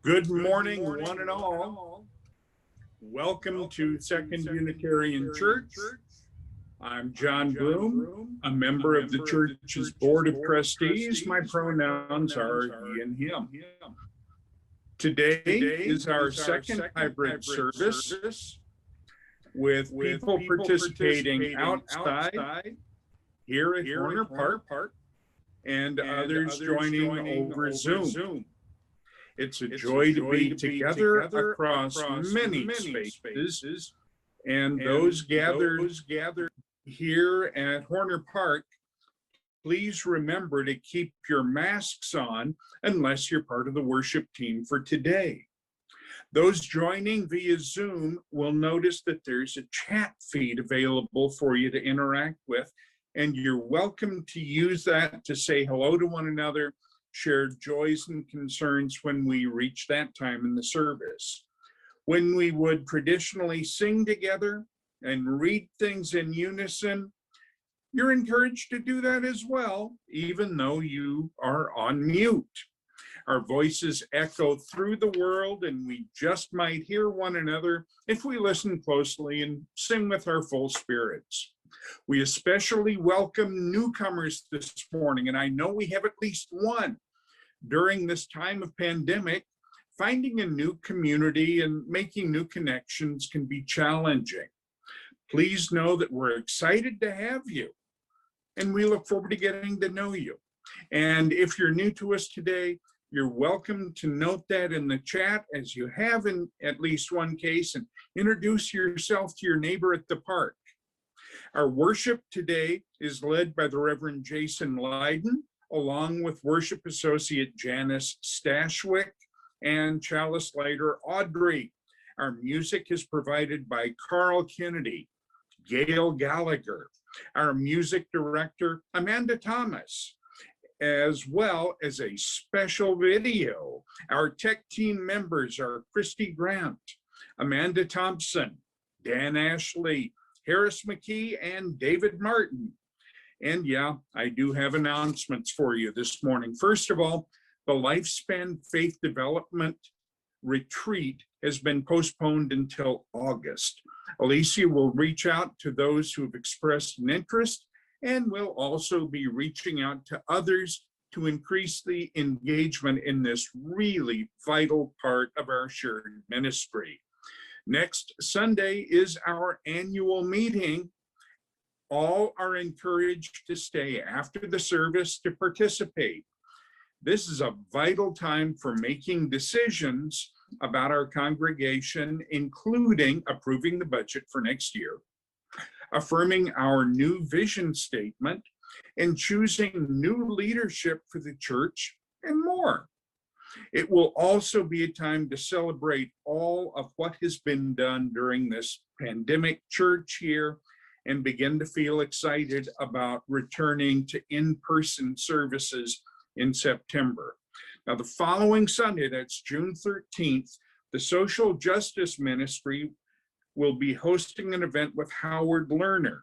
Good morning, one and all. Welcome to Second Unitarian Church. I'm John Broom, a member of the church's Board of Trustees. My pronouns are he and him. Today is our second hybrid service with people participating outside here at Horner Park and others joining over Zoom. It's a joy to be together across many spaces, and those gathered here at Horner Park, please remember to keep your masks on unless you're part of the worship team for today. Those joining via Zoom will notice that there's a chat feed available for you to interact with, and you're welcome to use that to say hello to one another, share joys and concerns when we reach that time in the service. When we would traditionally sing together and read things in unison, you're encouraged to do that as well, even though you are on mute. Our voices echo through the world, and we just might hear one another if we listen closely and sing with our full spirits. We especially welcome newcomers this morning, and I know we have at least one. During this time of pandemic, finding a new community and making new connections can be challenging. Please know that we're excited to have you, and we look forward to getting to know you. And if you're new to us today, you're welcome to note that in the chat, as you have in at least one case, and introduce yourself to your neighbor at the park. Our worship today is led by the Reverend Jason Leiden, along with Worship Associate Janice Stashwick and Chalice Lighter Audrey. Our music is provided by Carl Kennedy, Gail Gallagher, our music director, Amanda Thomas, as well as a special video. Our tech team members are Christy Grant, Amanda Thompson, Dan Ashley, Harris McKee, and David Martin. And yeah, I do have announcements for you this morning. First of all, the Lifespan Faith Development Retreat has been postponed until August. Alicia will reach out to those who have expressed an interest, and will also be reaching out to others to increase the engagement in this really vital part of our shared ministry. Next Sunday is our annual meeting. All are encouraged to stay after the service to participate. This is a vital time for making decisions about our congregation, including approving the budget for next year, affirming our new vision statement, and choosing new leadership for the church, and more. It will also be a time to celebrate all of what has been done during this pandemic church year and begin to feel excited about returning to in-person services in September. Now, the following Sunday, that's June 13th, the Social Justice Ministry will be hosting an event with Howard Lerner,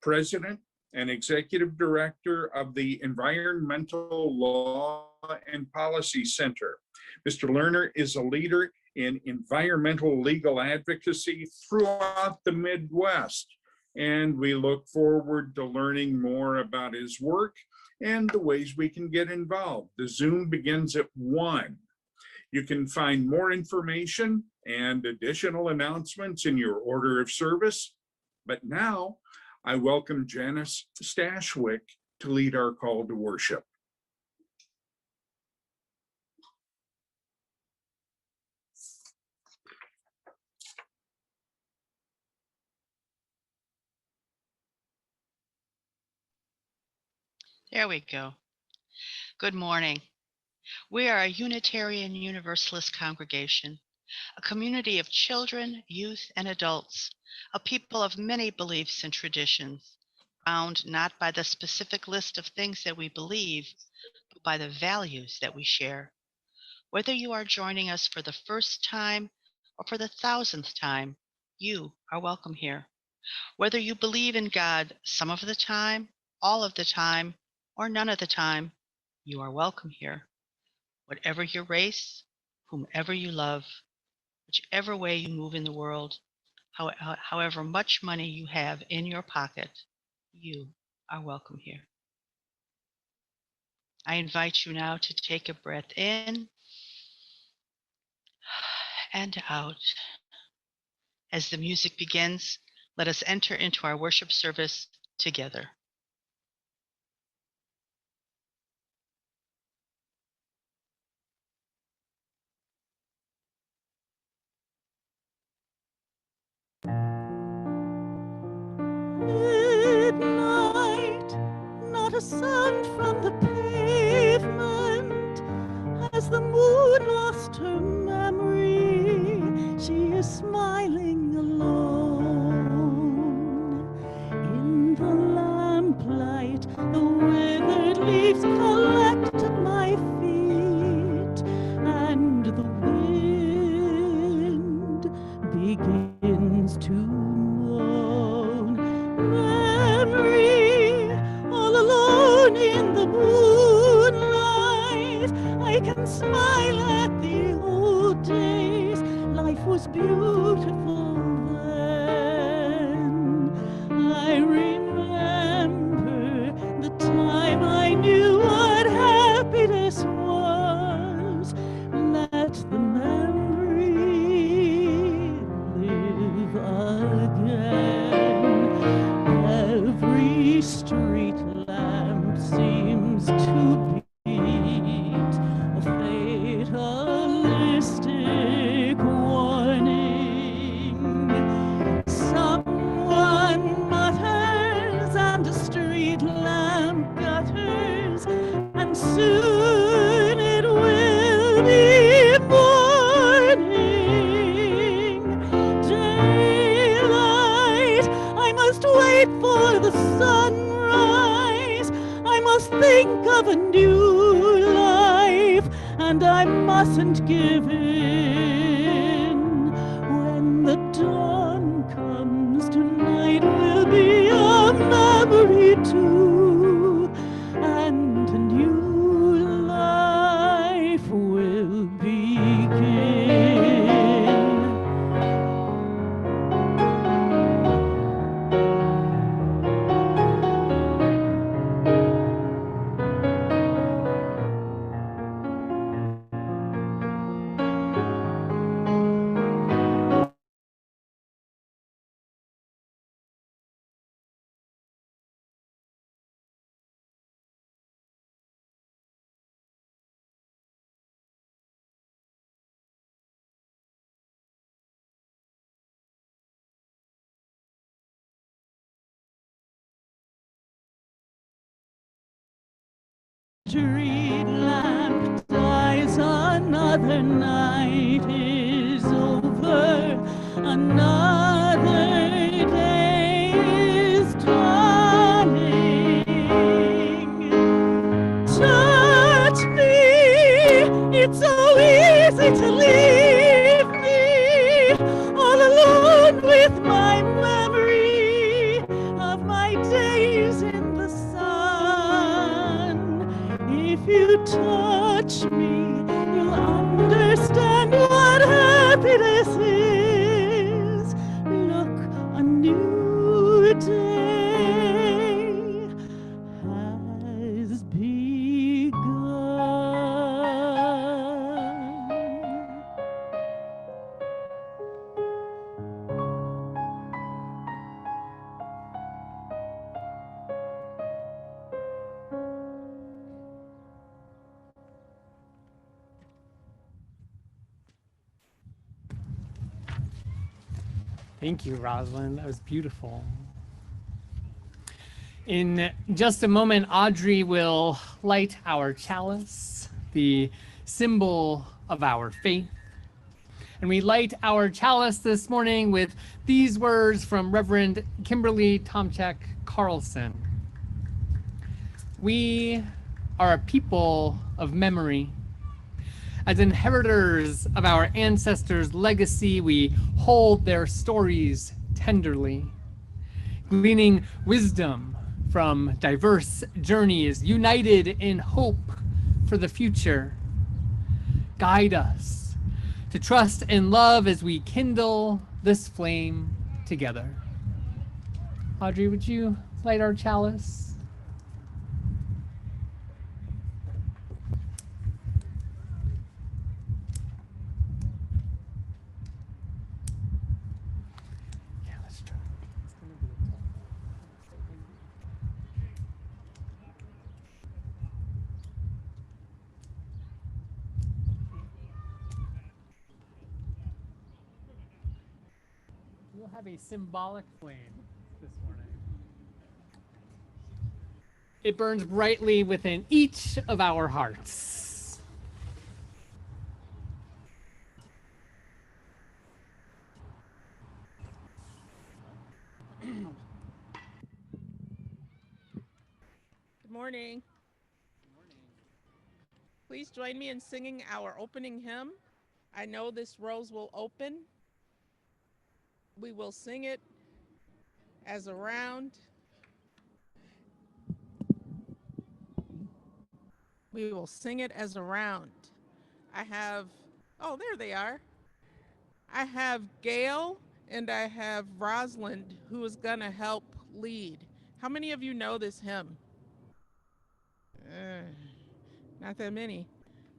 President and Executive Director of the Environmental Law and Policy Center. Mr. Lerner is a leader in environmental legal advocacy throughout the Midwest, and we look forward to learning more about his work and the ways we can get involved. The Zoom begins at 1. You can find more information and additional announcements in your order of service. But now I welcome Janice Stashwick to lead our call to worship. There we go. Good morning. We are a Unitarian Universalist congregation, a community of children, youth, and adults, a people of many beliefs and traditions, bound not by the specific list of things that we believe, but by the values that we share. Whether you are joining us for the first time or for the 1000th time, you are welcome here. Whether you believe in God some of the time, all of the time, or none of the time, you are welcome here. Whatever your race, whomever you love, whichever way you move in the world, however much money you have in your pocket, you are welcome here. I invite you now to take a breath in and out. As the music begins, let us enter into our worship service together. Midnight, not a sound from the pavement. Has the moon lost her memory? She is smiling alone. In the lamplight, the withered leaves collect at my feet, and the wind begins to moan. Memory, all alone in the moonlight, I can smile at the old days. Life was beautiful then. I remember the time I knew what happiness was. Let the memory live again. Every street lamp seems to beat a fatalistic warning. Someone mutters and a street lamp gutters, and soon it will be morning. Daylight, I must wait for the sunrise. I must think of a new life, and I mustn't give in. When the dawn comes, tonight will be a memory too, and a new life will begin. Street lamp dies, another night is over, another day is dawning. Touch me, it's so easy to leave me all alone with my memory of my days in the sun. If you touch me, you'll understand what happiness is. Look, a new day has begun. Thank you, Rosalind. That was beautiful. In just a moment, Audrey will light our chalice, the symbol of our faith. And we light our chalice this morning with these words from Reverend Kimberly Tomchek Carlson. We are a people of memory. As inheritors of our ancestors' legacy, we hold their stories tenderly, gleaning wisdom from diverse journeys, united in hope for the future. Guide us to trust and love as we kindle this flame together. Audrey, would you light our chalice? Yeah, let's try. It's gonna be a tough one. We'll have a symbolic flame this morning. It burns brightly within each of our hearts. Good morning. Please join me in singing our opening hymn. I know this rose will open. We will sing it as a round. We will sing it as a round. I have, oh, there they are. I have Gail and I have Rosalind who is going to help lead. How many of you know this hymn? Not that many.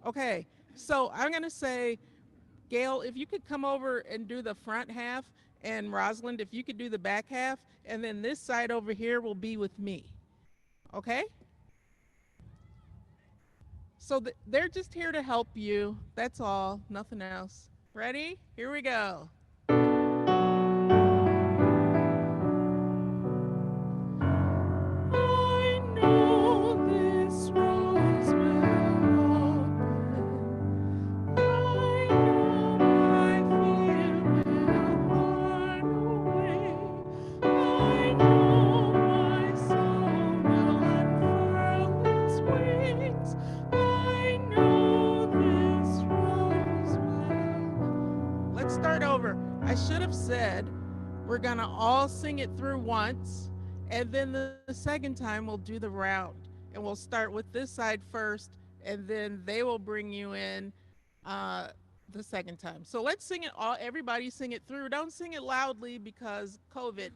Okay, so I'm going to say, Gail, if you could come over and do the front half, and Rosalind, if you could do the back half, and then this side over here will be with me. Okay? So they're just here to help you. That's all, nothing else. Ready? Here we go. I know this rose will open. I know my fear will run away. I know my soul will unfurl its wings. I know this rose will. Let's start over. I should have said we're gonna all sing it through once, and then the second time we'll do the round, and we'll start with this side first, and then they will bring you in the second time. So let's sing it all. Everybody sing it through. Don't sing it loudly because COVID.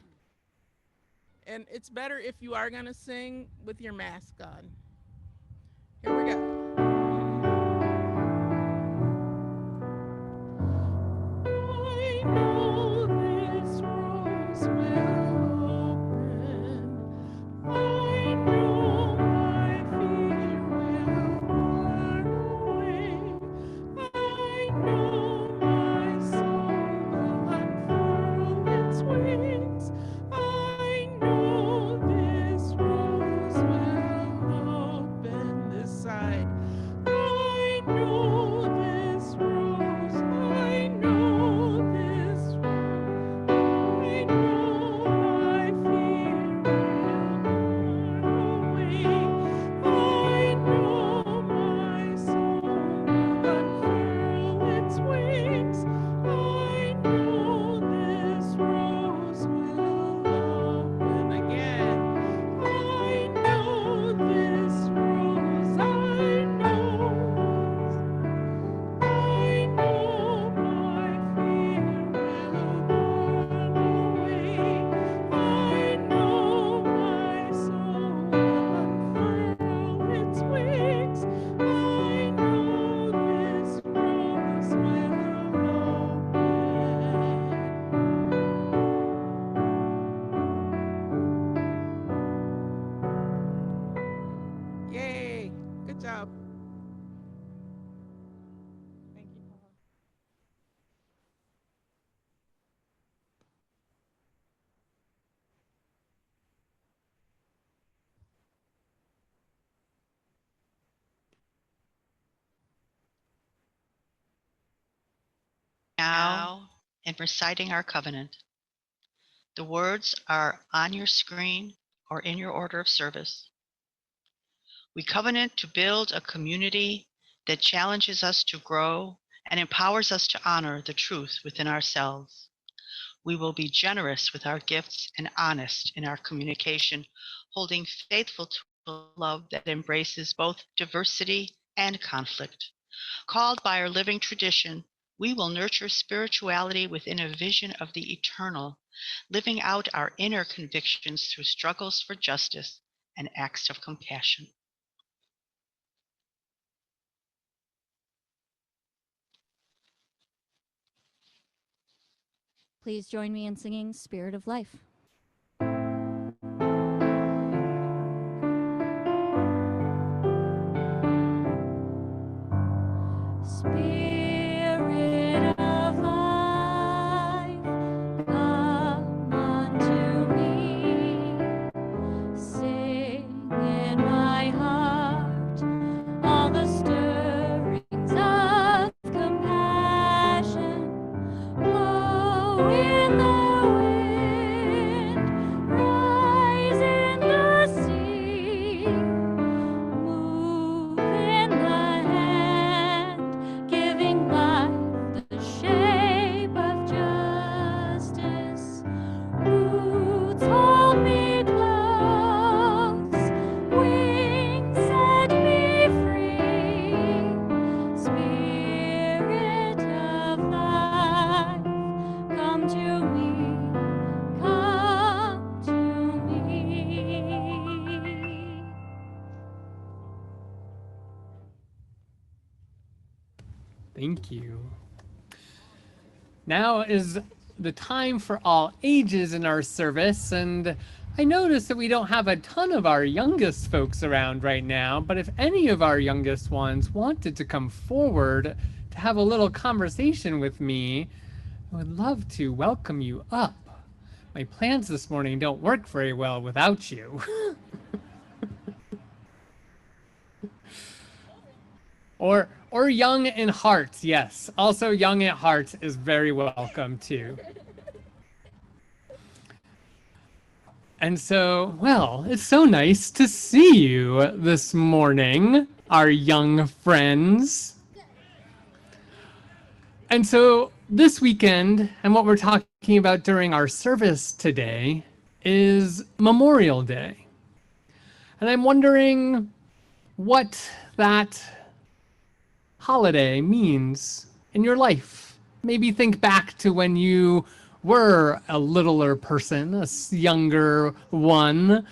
And it's better if you are gonna sing with your mask on. Here we go. I know this rose will open. I know my fear will run away. I know my soul will unfurl its wings. I know this rose will open. This side. I know this rose. I know this rose. I know my fear will run away. I know my soul will unfurl its wings. I know this rose will open again. I know this rose. I know my fear will run away. I know my soul will unfurl its wings. I know this rose will open. Yay! Good job. Thank you, Paula. Now, in reciting our covenant, the words are on your screen or in your order of service. We covenant to build a community that challenges us to grow and empowers us to honor the truth within ourselves. We will be generous with our gifts and honest in our communication, holding faithful to a love that embraces both diversity and conflict. Called by our living tradition, we will nurture spirituality within a vision of the eternal, living out our inner convictions through struggles for justice and acts of compassion. Please join me in singing Spirit of Life. Spirit of life, come unto me. Sing in my heart all the stirrings of compassion. Blow in the wind, rise in the sea, move in the hand, giving life the shape of justice. Roots hold me close, wings set me free. Spirit of life, come to me, come to me. Thank you. Now is the time for all ages in our service, and I noticed that we don't have a ton of our youngest folks around right now, but if any of our youngest ones wanted to come forward to have a little conversation with me, I would love to welcome you up. My plans this morning don't work very well without you. Or young in heart, yes. Also young at heart is very welcome too. And so, well, it's so nice to see you this morning, our young friends. And so this weekend, and what we're talking about during our service today, is Memorial Day. And I'm wondering what that holiday means in your life. Maybe think back to when you were a littler person, a younger one,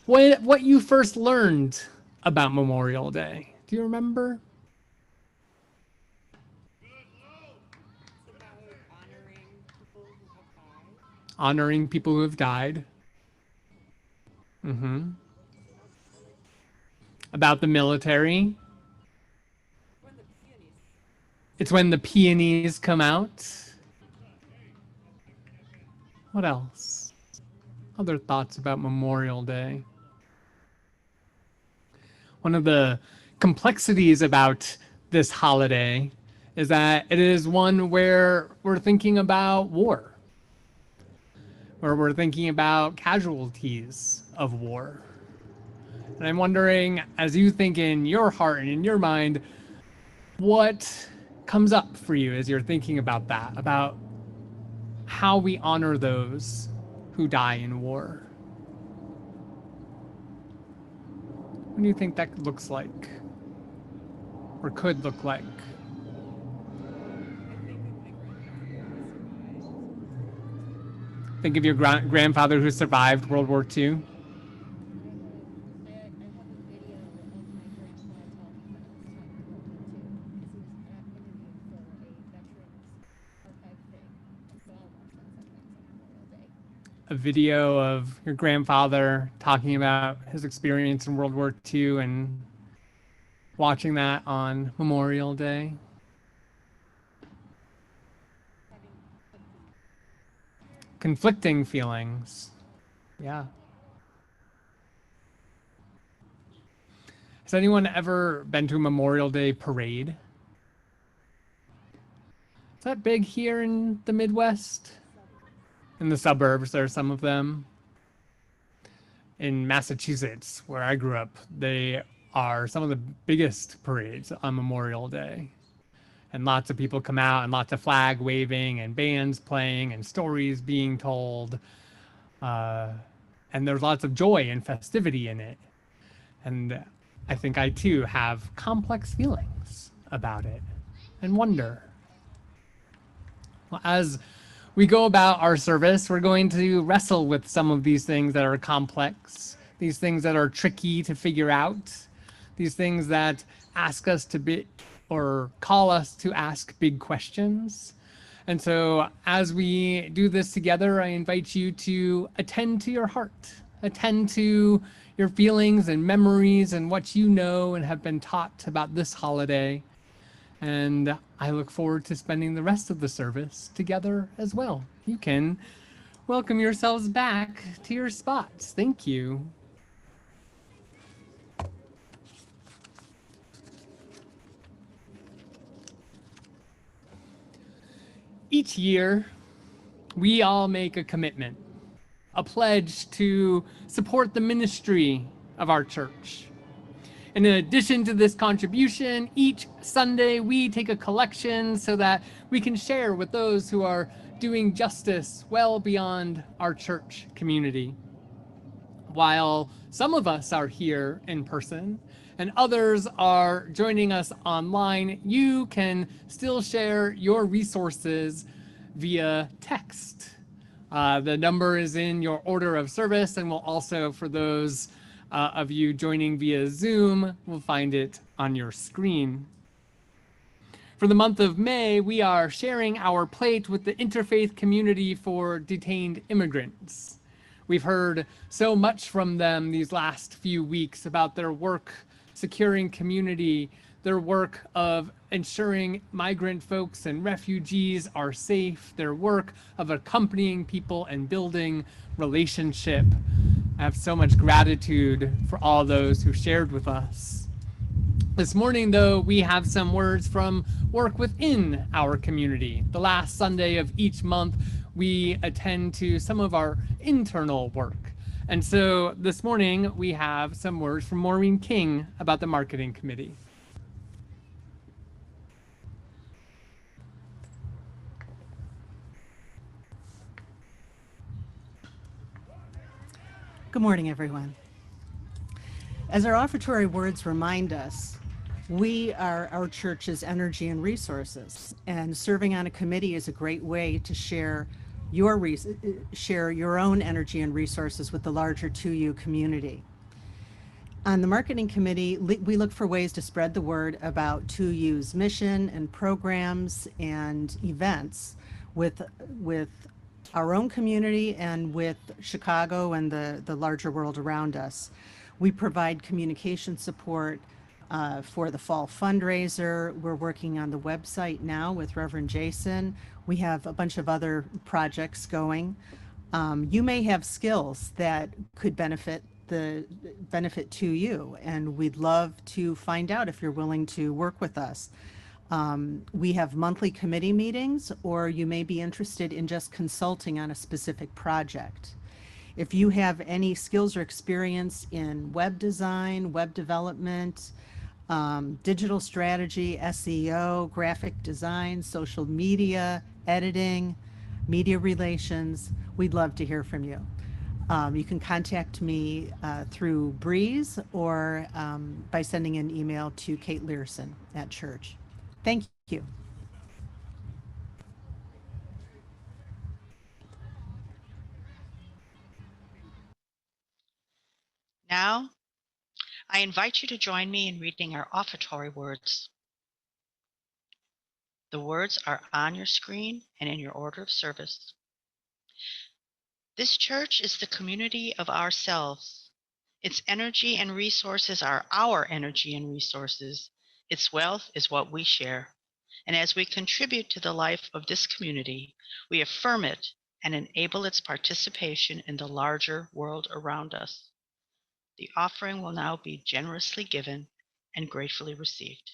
what you first learned about Memorial Day. Do you remember? Honoring people who have died. Mm-hmm. About the military. It's when the peonies come out. What else? Other thoughts about Memorial Day? One of the complexities about this holiday is that it is one where we're thinking about war, where we're thinking about casualties of war. And I'm wondering, as you think in your heart and in your mind, what comes up for you as you're thinking about that, about how we honor those who die in war? What do you think that looks like, or could look like? Think of your grandfather who survived World War II. A video of your grandfather talking about his experience in World War II and watching that on Memorial Day. Conflicting feelings. Yeah. Has anyone ever been to a Memorial Day parade? Is that big here in the Midwest? In the suburbs, there are some of them. In Massachusetts, where I grew up, they are some of the biggest parades on Memorial Day. And lots of people come out, and lots of flag waving, and bands playing, and stories being told. And there's lots of joy and festivity in it. And I think I too have complex feelings about it, and wonder Well, as we go about our service, we're going to wrestle with some of these things that are complex, these things that are tricky to figure out, these things that ask us to be or call us to ask big questions. And so as we do this together, I invite you to attend to your heart, attend to your feelings and memories and what you know and have been taught about this holiday. And I look forward to spending the rest of the service together as well. You can welcome yourselves back to your spots. Thank you. Each year, we all make a commitment, a pledge to support the ministry of our church. And in addition to this contribution, each Sunday we take a collection so that we can share with those who are doing justice well beyond our church community. While some of us are here in person and others are joining us online, you can still share your resources via text. The number is in your order of service, and we'll also, for those of you joining via Zoom, we'll find it on your screen. For the month of May, we are sharing our plate with the Interfaith Community for Detained Immigrants. We've heard so much from them these last few weeks about their work securing community, their work of ensuring migrant folks and refugees are safe, their work of accompanying people and building relationship. I have so much gratitude for all those who shared with us. This morning, though, we have some words from work within our community. The last Sunday of each month, we attend to some of our internal work. And so this morning, we have some words from Maureen King about the marketing committee. Good morning, everyone. As our offertory words remind us, we are our church's energy and resources, and serving on a committee is a great way to share your own energy and resources with the larger 2U community. On the marketing committee, we look for ways to spread the word about 2U's mission and programs and events with our own community and with Chicago and the larger world around us. We provide communication support for the fall fundraiser. We're working on the website now with Reverend Jason. We have a bunch of other projects going. You may have skills that could benefit 2U, and we'd love to find out if you're willing to work with us. We have monthly committee meetings, or you may be interested in just consulting on a specific project. If you have any skills or experience in web design, web development, digital strategy, SEO, graphic design, social media, editing, media relations, we'd love to hear from you. You can contact me through Breeze or by sending an email to Kate Learson at church. Thank you. Now, I invite you to join me in reading our offertory words. The words are on your screen and in your order of service. This church is the community of ourselves. Its energy and resources are our energy and resources. Its wealth is what we share. And as we contribute to the life of this community, we affirm it and enable its participation in the larger world around us. The offering will now be generously given and gratefully received.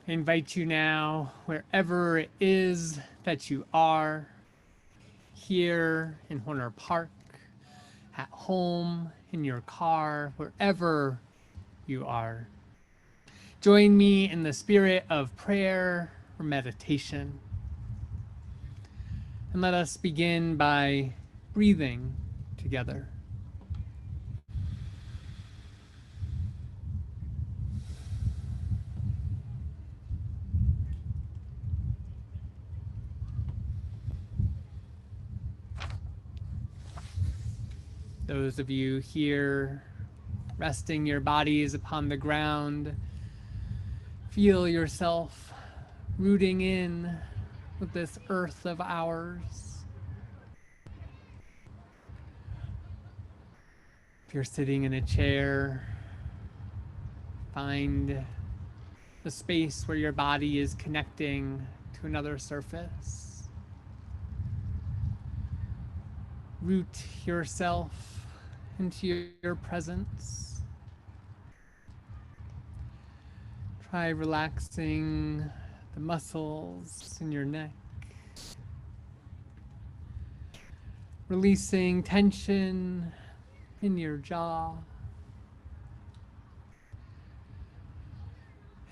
I invite you now, wherever it is that you are, here in Horner Park, at home, in your car, wherever you are. Join me in the spirit of prayer or meditation. And let us begin by breathing together. Those of you here resting your bodies upon the ground, feel yourself rooting in with this earth of ours. If you're sitting in a chair, find the space where your body is connecting to another surface. Root yourself into your presence. Try relaxing the muscles in your neck, releasing tension in your jaw,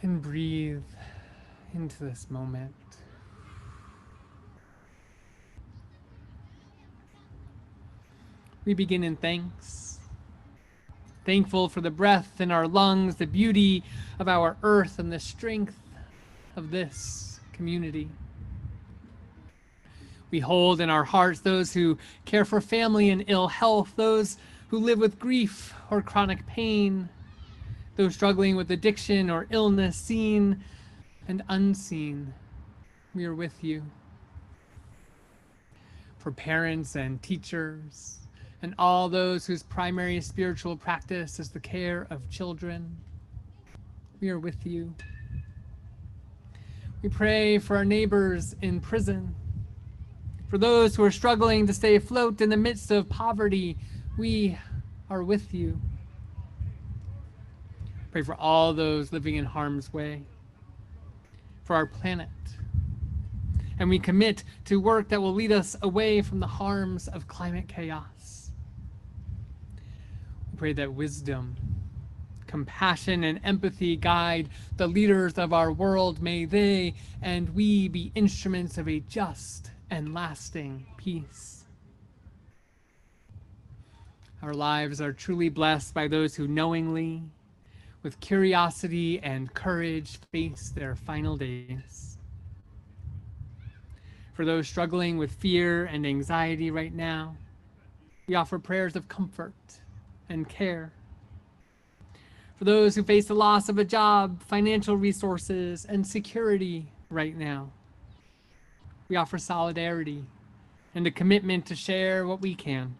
and breathe into this moment. We begin in thanks. Thankful for the breath in our lungs, the beauty of our earth, and the strength of this community. We hold in our hearts those who care for family in ill health, those who live with grief or chronic pain, those struggling with addiction or illness, seen and unseen. We are with you. For parents and teachers, and all those whose primary spiritual practice is the care of children, we are with you. We pray for our neighbors in prison, for those who are struggling to stay afloat in the midst of poverty, we are with you. Pray for all those living in harm's way, for our planet. And we commit to work that will lead us away from the harms of climate chaos. We pray that wisdom, compassion, and empathy guide the leaders of our world. May they and we be instruments of a just and lasting peace. Our lives are truly blessed by those who knowingly, with curiosity and courage, face their final days. For those struggling with fear and anxiety right now, we offer prayers of comfort and care. For those who face the loss of a job, financial resources, and security right now, we offer solidarity and a commitment to share what we can.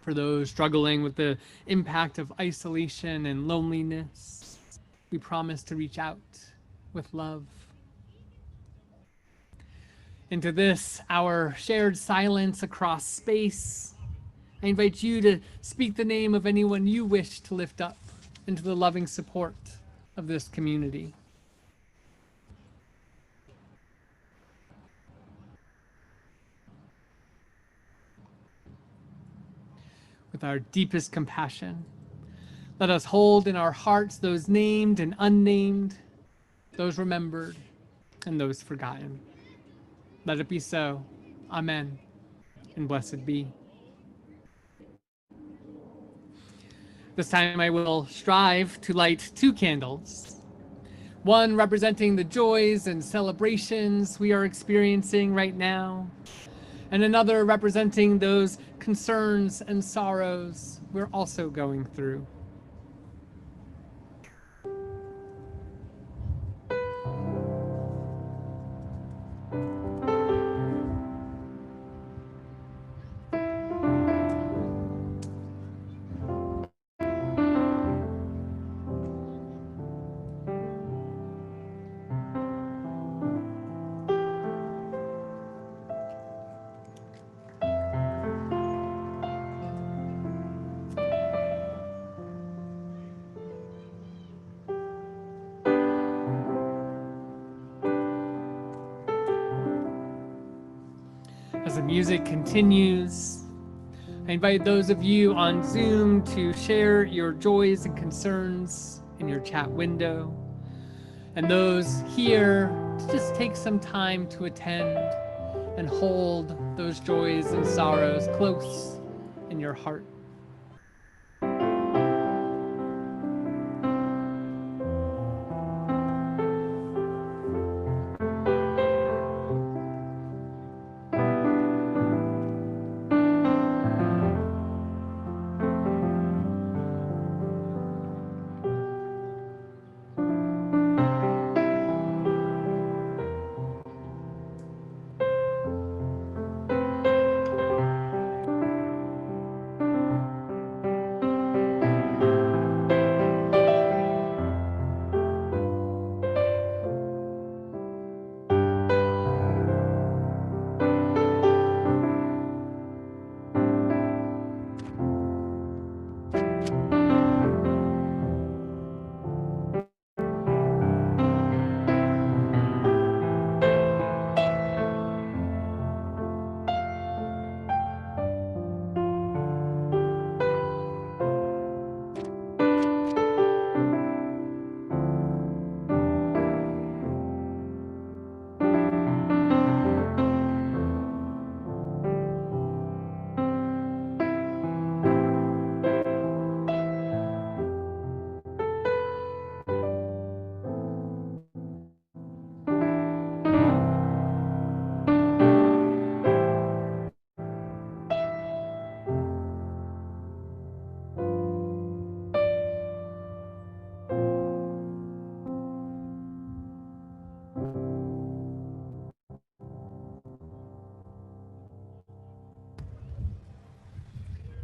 For those struggling with the impact of isolation and loneliness, we promise to reach out with love. Into this, our shared silence across space, I invite you to speak the name of anyone you wish to lift up into the loving support of this community. With our deepest compassion, let us hold in our hearts those named and unnamed, those remembered and those forgotten. Let it be so. Amen. And blessed be. This time I will strive to light 2 candles, one representing the joys and celebrations we are experiencing right now, and another representing those concerns and sorrows we're also going through. the music continues, I invite those of you on Zoom to share your joys and concerns in your chat window, and those here to just take some time to attend and hold those joys and sorrows close in your heart.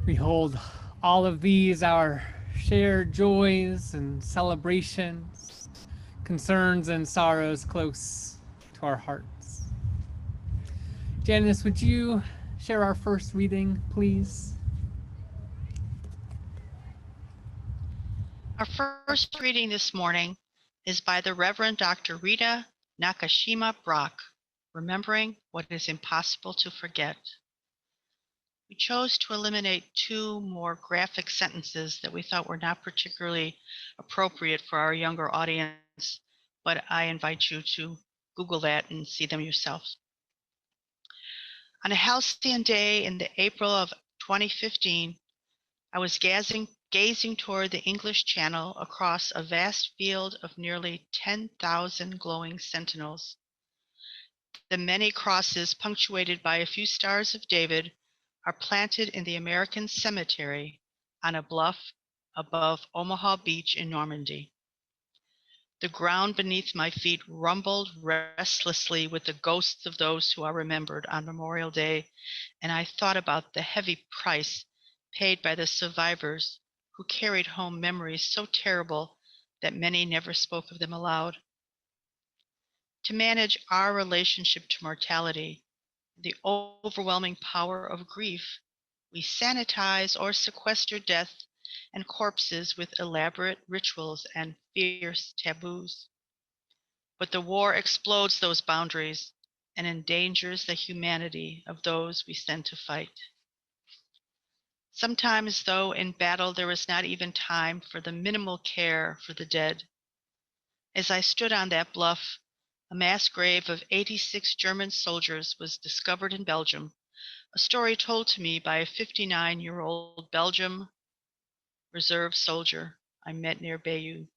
We hold all of these, our shared joys and celebrations, concerns and sorrows, close to our hearts. Janice, would you share our first reading, please? Our first reading this morning is by the Reverend Dr. Rita Nakashima Brock, Remembering What Is Impossible to Forget. We chose to eliminate two more graphic sentences that we thought were not particularly appropriate for our younger audience, but I invite you to Google that and see them yourselves. On a halcyon day in the April of 2015, I was gazing toward the English Channel across a vast field of nearly 10,000 glowing sentinels. The many crosses, punctuated by a few stars of David, are planted in the American cemetery on a bluff above Omaha Beach in Normandy. The ground beneath my feet rumbled restlessly with the ghosts of those who are remembered on Memorial Day, and I thought about the heavy price paid by the survivors who carried home memories so terrible that many never spoke of them aloud. To manage our relationship to mortality, the overwhelming power of grief, we sanitize or sequester death and corpses with elaborate rituals and fierce taboos. But the war explodes those boundaries and endangers the humanity of those we send to fight. Sometimes, though, in battle, there is not even time for the minimal care for the dead. As I stood on that bluff, a mass grave of 86 German soldiers was discovered in Belgium, a story told to me by a 59-year-old Belgium reserve soldier I met near Bayeux.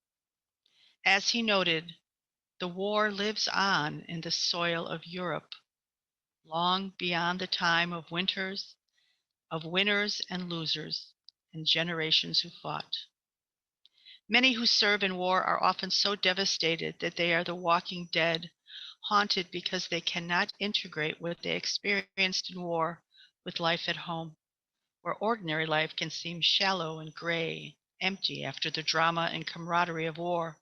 As he noted, the war lives on in the soil of Europe, long beyond the time of winners and losers, and generations who fought. Many who serve in war are often so devastated that they are the walking dead, haunted because they cannot integrate what they experienced in war with life at home, where ordinary life can seem shallow and gray, empty after the drama and camaraderie of war.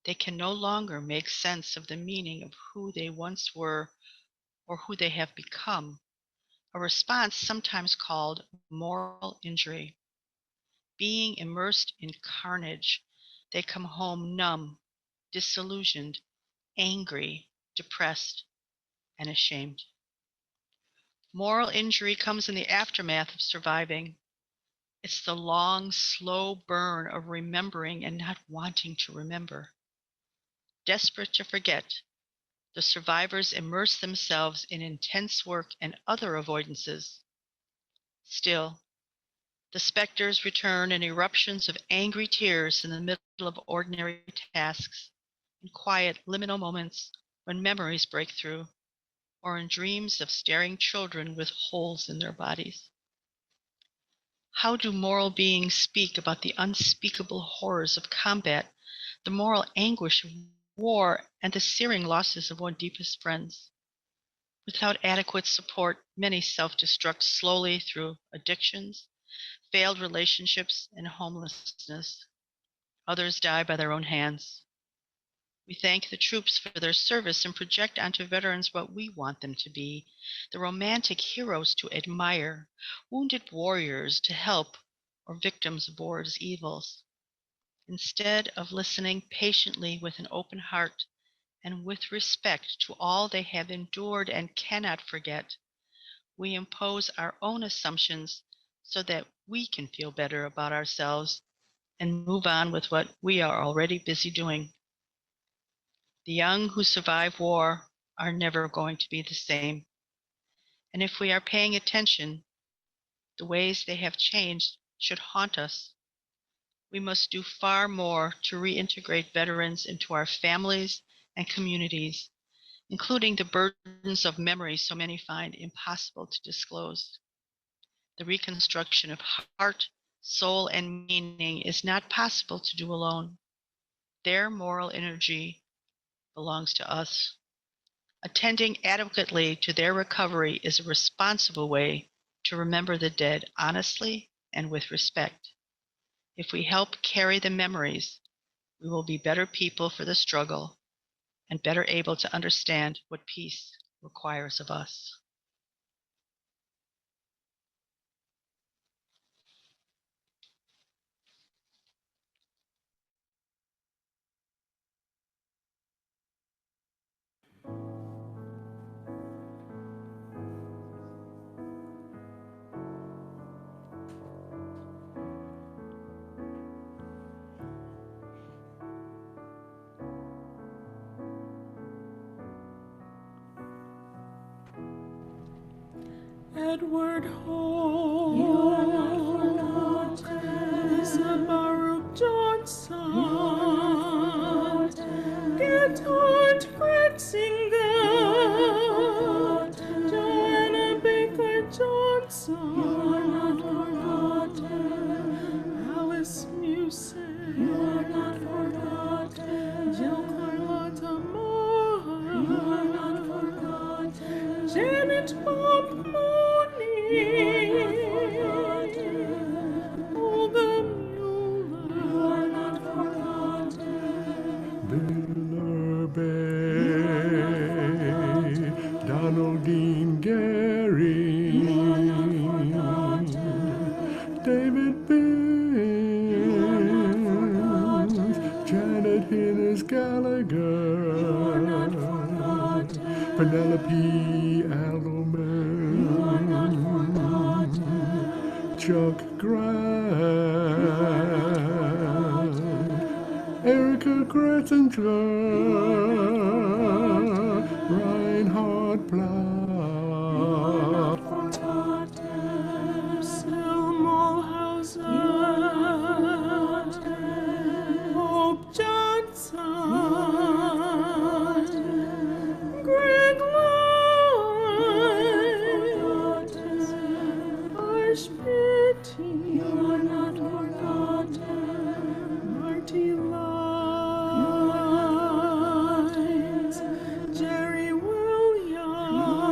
They can no longer make sense of the meaning of who they once were or who they have become, a response sometimes called moral injury. Being immersed in carnage, they come home numb, disillusioned, angry, depressed, and ashamed. Moral injury comes in the aftermath of surviving. It's the long, slow burn of remembering and not wanting to remember. Desperate to forget, the survivors immerse themselves in intense work and other avoidances. Still, the specters return in eruptions of angry tears in the middle of ordinary tasks, in quiet liminal moments when memories break through, or in dreams of staring children with holes in their bodies. How do moral beings speak about the unspeakable horrors of combat, the moral anguish of war, and the searing losses of one's deepest friends? Without adequate support, many self-destruct slowly through addictions, failed relationships, and homelessness. Others die by their own hands. We thank the troops for their service and project onto veterans what we want them to be, the romantic heroes to admire, wounded warriors to help, or victims of war's evils. Instead of listening patiently with an open heart and with respect to all they have endured and cannot forget, we impose our own assumptions so that we can feel better about ourselves and move on with what we are already busy doing. The young who survive war are never going to be the same. And if we are paying attention, the ways they have changed should haunt us. We must do far more to reintegrate veterans into our families and communities, including the burdens of memory so many find impossible to disclose. The reconstruction of heart, soul, and meaning is not possible to do alone. Their moral energy belongs to us. Attending adequately to their recovery is a responsible way to remember the dead honestly and with respect. If we help carry the memories, we will be better people for the struggle and better able to understand what peace requires of us. Edward Holmes, you are not forgotten. Lisa Baruch Johnson, Gertrude Fretzinger, Joanna Baker Johnson, you are not forgotten. Alice Musel, you are not forgotten. Jill Carlotta Moore, you are not forgotten. Janet Bob Olga Mueller, you are not forgotten. Bill Bay, Donald Dean Gary, David Bills, Janet Hinnis Gallagher, Penelope Alderman, Chuck Grant, Erica Gretzinger, Reinhard Platt, Selma Hauser, Hope Johnson, Greg Lloyd, Arsh Pitty, you are not forgotten. Marty Lyons, Jerry Williams,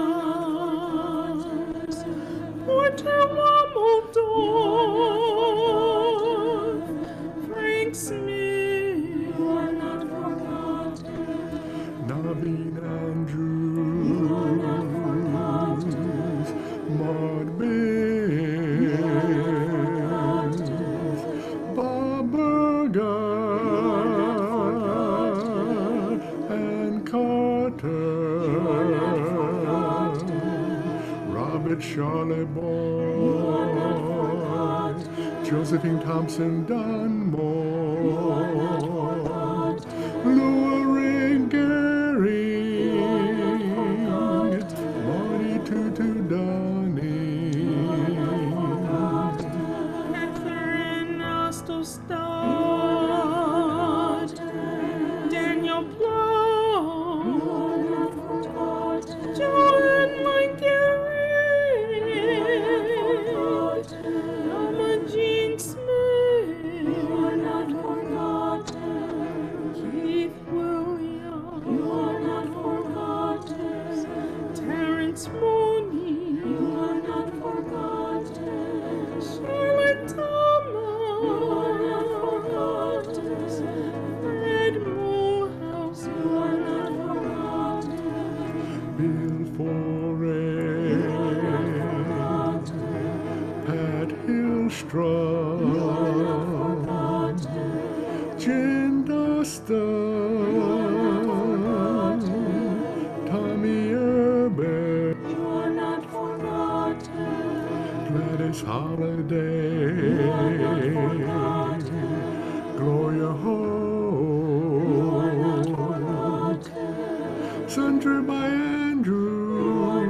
Josephine Thompson Dunmore, Luring Gary, Marty Tutu Dunning, Catherine Ostostad, Daniel Plow, John Langery, Norma Jean Smith, Keith Williams, Terrence Mooney, Charlotte Thomas, Fred Morehouse, Bill Foray, Pat Hillstrom, Jen Doston, Tommy Erber, Gladys Holiday, Gloria Hoke, Sandra by Andrews,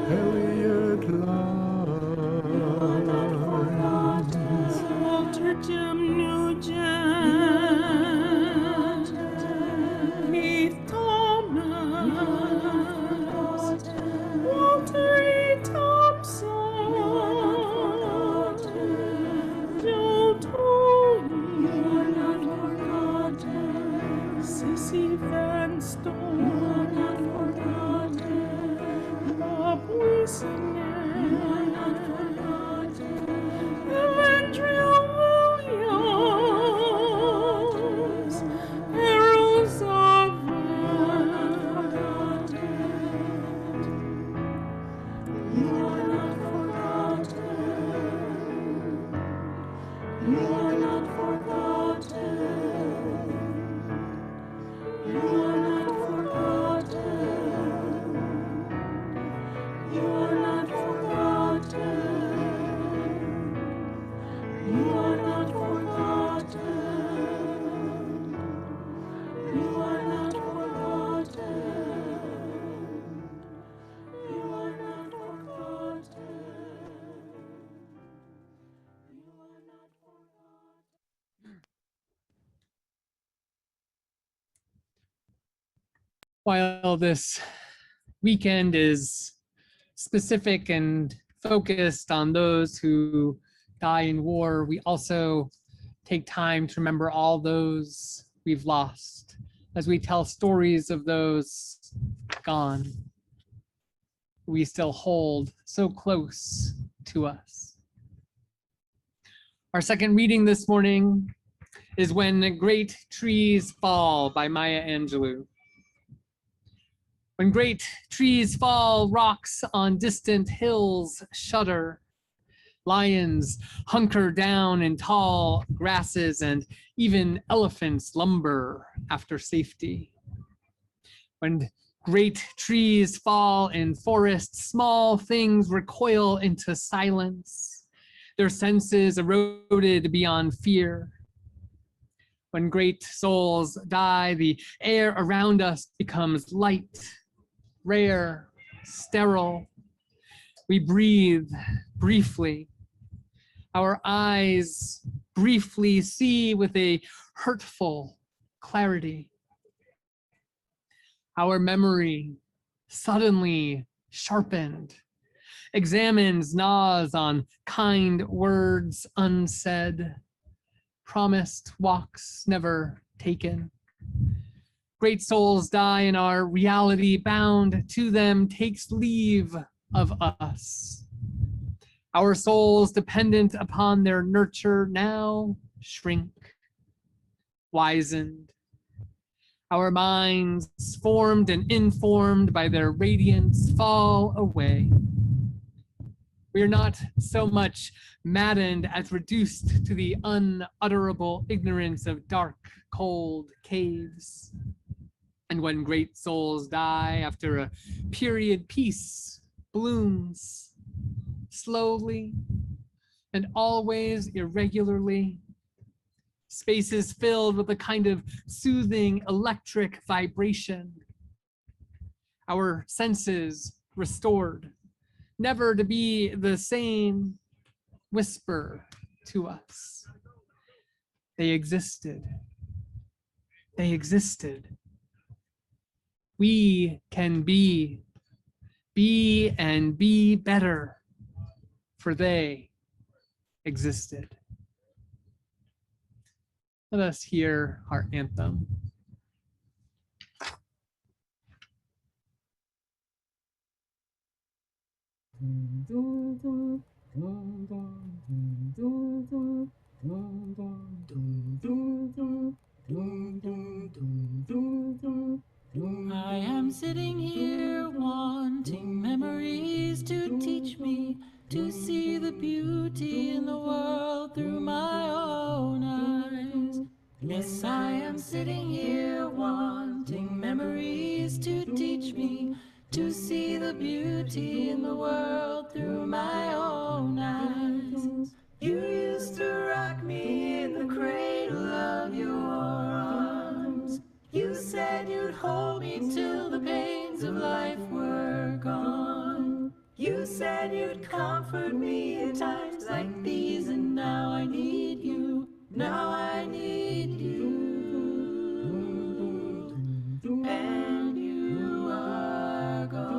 Elliot Lyons, Walter Jim Nugent, Keith Thomas, Walter E. Thompson, Joe Tony, Sissy Van Stone, Bob Wiesner, Elandria Williams, Harold Zavard. You are not forgotten. You are not forgotten. You are not forgotten. You are not forgotten. You are not forgotten. You are not forgotten. You are not forgotten. You are not forgotten. While this weekend is specific and focused on those who die in war, we also take time to remember all those we've lost as we tell stories of those gone, we still hold so close to us. Our second reading this morning is When Great Trees Fall by Maya Angelou. When great trees fall, rocks on distant hills shudder. Lions hunker down in tall grasses, and even elephants lumber after safety. When great trees fall in forests, small things recoil into silence, their senses eroded beyond fear. When great souls die, the air around us becomes light, rare, sterile. We breathe briefly. Our eyes briefly see with a hurtful clarity. Our memory, suddenly sharpened, examines, gnaws on kind words unsaid, promised walks never taken. Great souls die, and our reality bound to them takes leave of us. Our souls dependent upon their nurture now shrink, wizened. Our minds formed and informed by their radiance fall away. We are not so much maddened as reduced to the unutterable ignorance of dark, cold caves. And when great souls die after a period, peace blooms slowly, and always irregularly. Spaces filled with a kind of soothing electric vibration. Our senses restored, never to be the same, whisper to us. They existed. They existed. We can be and be better, for they existed. Let us hear our anthem. I am sitting here wanting memories to teach me to see the beauty in the world through my own eyes. Yes, I am sitting here wanting memories to teach me to see the beauty in the world through my own eyes. You used to rock me in the cradle of your arms. You said you'd hold me till the pains of life were gone. You said you'd comfort me in times like these, and now I need you. Now I need you. And you are gone.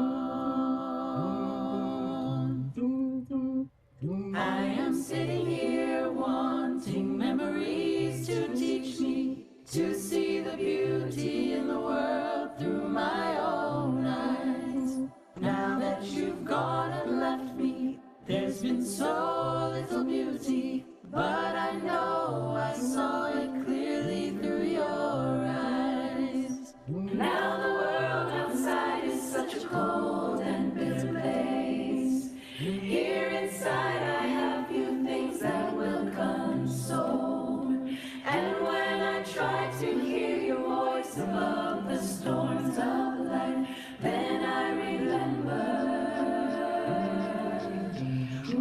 I am sitting here wanting memories to teach me to see the beauty in the world through my own eyes. Now that you've gone and left me, there's been so little beauty, but I know I saw it clearly through your eyes. Now the world outside is such a cold and bitter place. Here inside I have few things that will console. And when I try to hear your voice above the storms of life, then I remember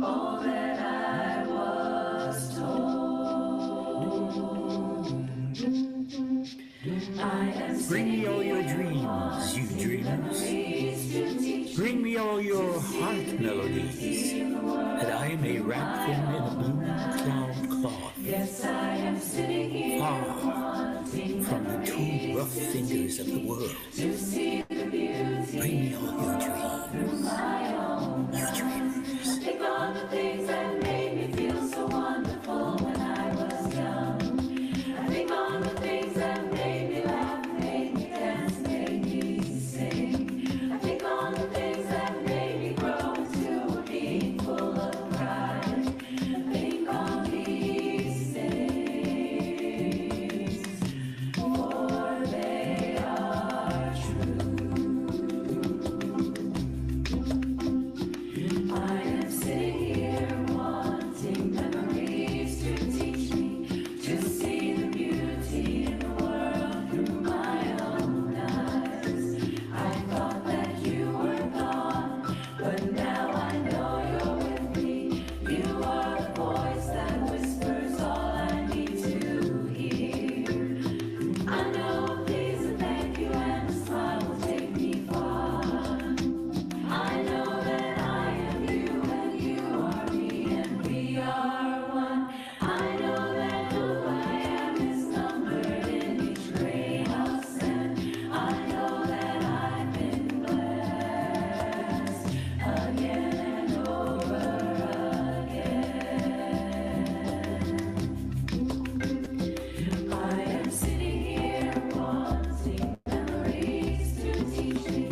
all that I was told. I am Bring me all your dreams, you dreamers. Bring me all your heart melodies, that I may wrap them in a blue cloud cloth. Yes, I am sitting here Far from the too rough fingers of the world. to see the beauty. Bring me all your dreams, you dreamers. Take on the things that made me feel so wonderful when I was young. I think on the things that made me laugh, made me dance, made me sing. I think on the things that made me grow into a being full of pride. I think on these things, for they are true. I am sitting here wanting memories to teach me to see the beauty in the world through my own eyes. I thought that you were gone, but now I know you're with me. You are the voice that whispers all I need to hear. I know a please and thank you and a smile will take me far. I know that I am you and you are me and we are one. I know that who I am is numbered in each gray house, and I know that I've been blessed again and over again. I am sitting here wanting memories to teach me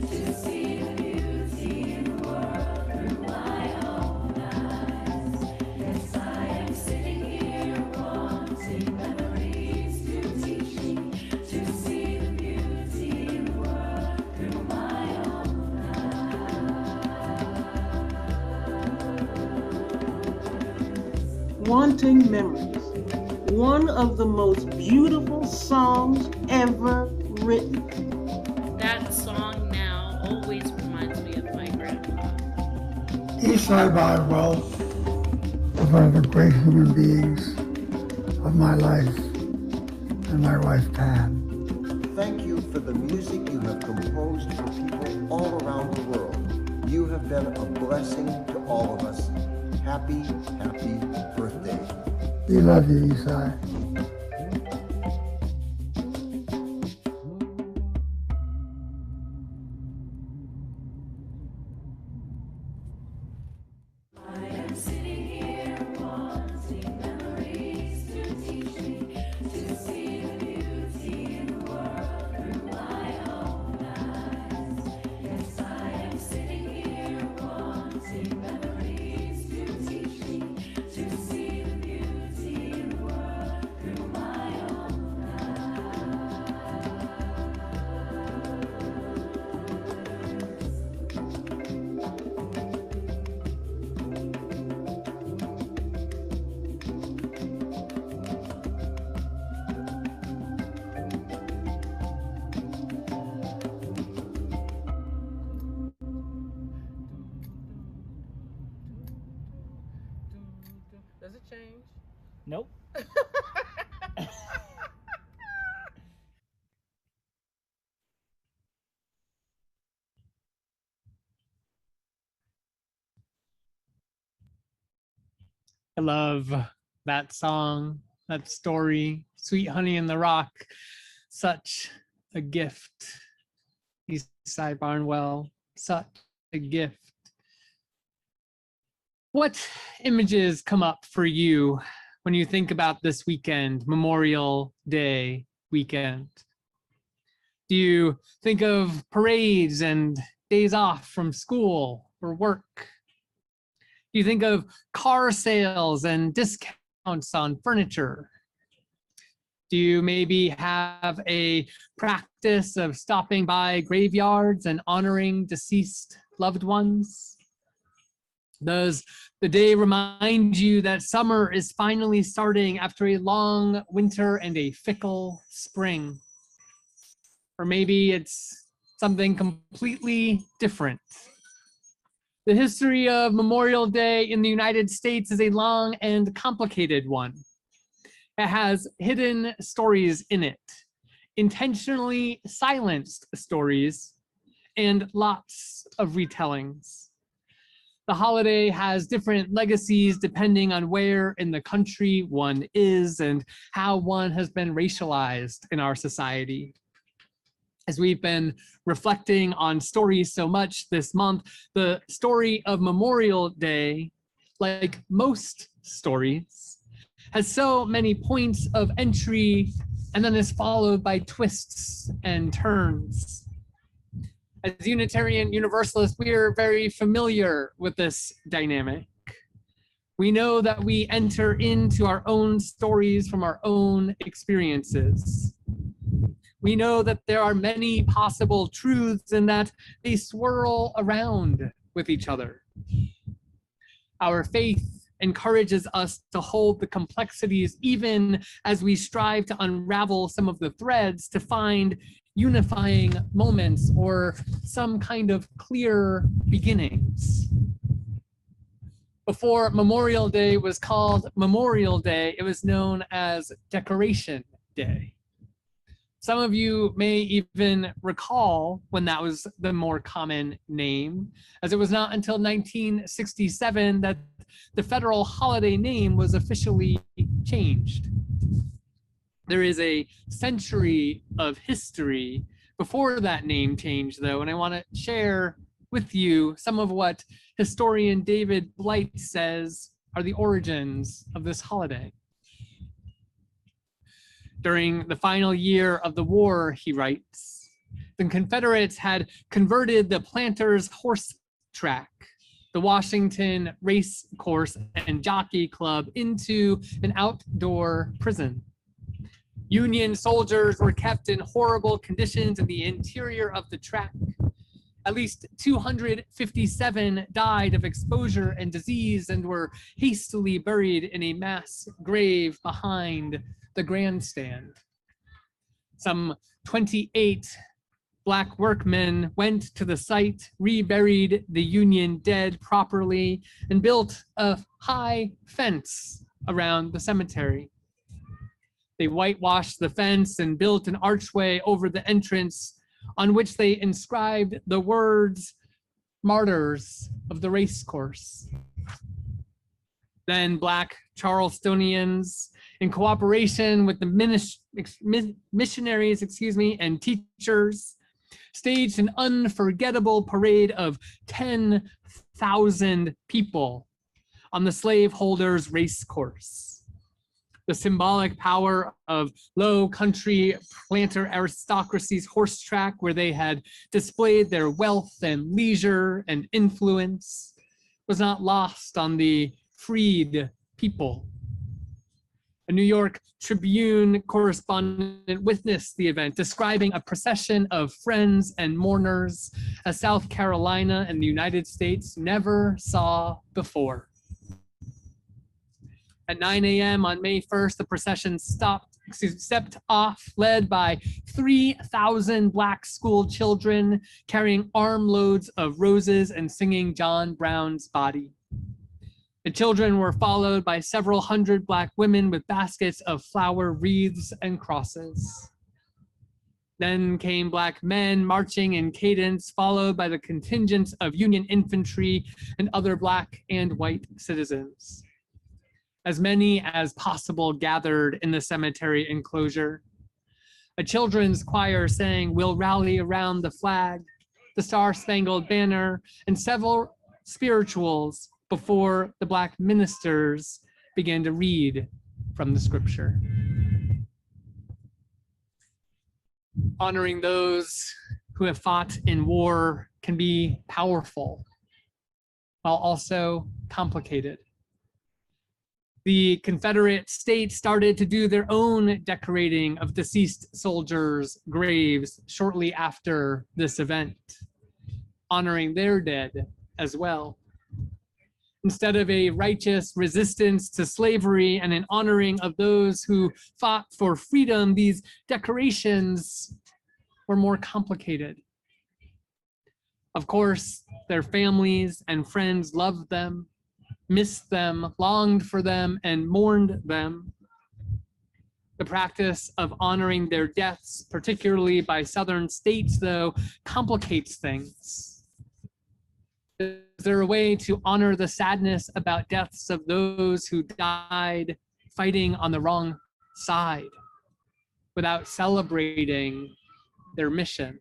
to see the beauty in the world through my own eyes. Yes, I am sitting here wanting memories to teach me to see the beauty in the world through my own eyes. Wanting Memories, one of the most beautiful songs ever written. That song now always reminds me of my grandpa. Eastside Boswell was one of the great human beings of my life and my wife Pam. Thank you for the music you have composed for people all around the world. You have been a blessing to all of us. Happy, happy birthday. We love you, Eastside. I am sitting here wanting memories to teach me to see the beauty in the world through my own eyes. Yes, I am sitting here wanting memories to teach me to see the beauty in the world through my own Does it change? Nope. I love that song, that story, Sweet Honey in the Rock. Such a gift. Eastside Barnwell, such a gift. What images come up for you when you think about this weekend, Memorial Day weekend? Do you think of parades and days off from school or work? Do you think of car sales and discounts on furniture? Do you maybe have a practice of stopping by graveyards and honoring deceased loved ones? Does the day remind you that summer is finally starting after a long winter and a fickle spring? Or maybe it's something completely different. The history of Memorial Day in the United States is a long and complicated one. It has hidden stories in it, intentionally silenced stories, and lots of retellings. The holiday has different legacies depending on where in the country one is and how one has been racialized in our society. As we've been reflecting on stories so much this month, the story of Memorial Day, like most stories, has so many points of entry and then is followed by twists and turns. As Unitarian Universalists, we are very familiar with this dynamic. We know that we enter into our own stories from our own experiences. We know that there are many possible truths and that they swirl around with each other. Our faith encourages us to hold the complexities even as we strive to unravel some of the threads to find unifying moments or some kind of clear beginnings. Before Memorial Day was called Memorial Day, it was known as Decoration Day. Some of you may even recall when that was the more common name, as it was not until 1967 that the federal holiday name was officially changed. There is a century of history before that name change, though, and I want to share with you some of what historian David Blight says are the origins of this holiday. During the final year of the war, he writes, the Confederates had converted the Planters Horse Track, the Washington Race Course and Jockey Club, into an outdoor prison. Union soldiers were kept in horrible conditions in the interior of the track. At least 257 died of exposure and disease and were hastily buried in a mass grave behind the grandstand. Some 28 Black workmen went to the site, reburied the Union dead properly, and built a high fence around the cemetery. They whitewashed the fence and built an archway over the entrance on which they inscribed the words, "Martyrs of the Race Course." Then Black Charlestonians, in cooperation with the missionaries, and teachers, staged an unforgettable parade of 10,000 people on the slaveholders' race course. The symbolic power of Low Country planter aristocracy's horse track, where they had displayed their wealth and leisure and influence, was not lost on the freed people. A New York Tribune correspondent witnessed the event, describing a procession of friends and mourners as South Carolina and the United States never saw before. At 9 a.m. on May 1st, the procession stepped off, led by 3,000 Black school children carrying armloads of roses and singing John Brown's Body. The children were followed by several hundred Black women with baskets of flower wreaths and crosses. Then came Black men marching in cadence, followed by the contingents of Union infantry and other Black and white citizens. As many as possible gathered in the cemetery enclosure. A children's choir sang "We'll Rally Around the Flag," the Star-Spangled Banner, and several spirituals before the Black ministers began to read from the scripture. Honoring those who have fought in war can be powerful, while also complicated. The Confederate States started to do their own decorating of deceased soldiers' graves shortly after this event, honoring their dead as well. Instead of a righteous resistance to slavery and an honoring of those who fought for freedom, these decorations were more complicated. Of course, their families and friends loved them, missed them, longed for them, and mourned them. The practice of honoring their deaths, particularly by Southern states, though, complicates things. Is there a way to honor the sadness about deaths of those who died fighting on the wrong side without celebrating their mission?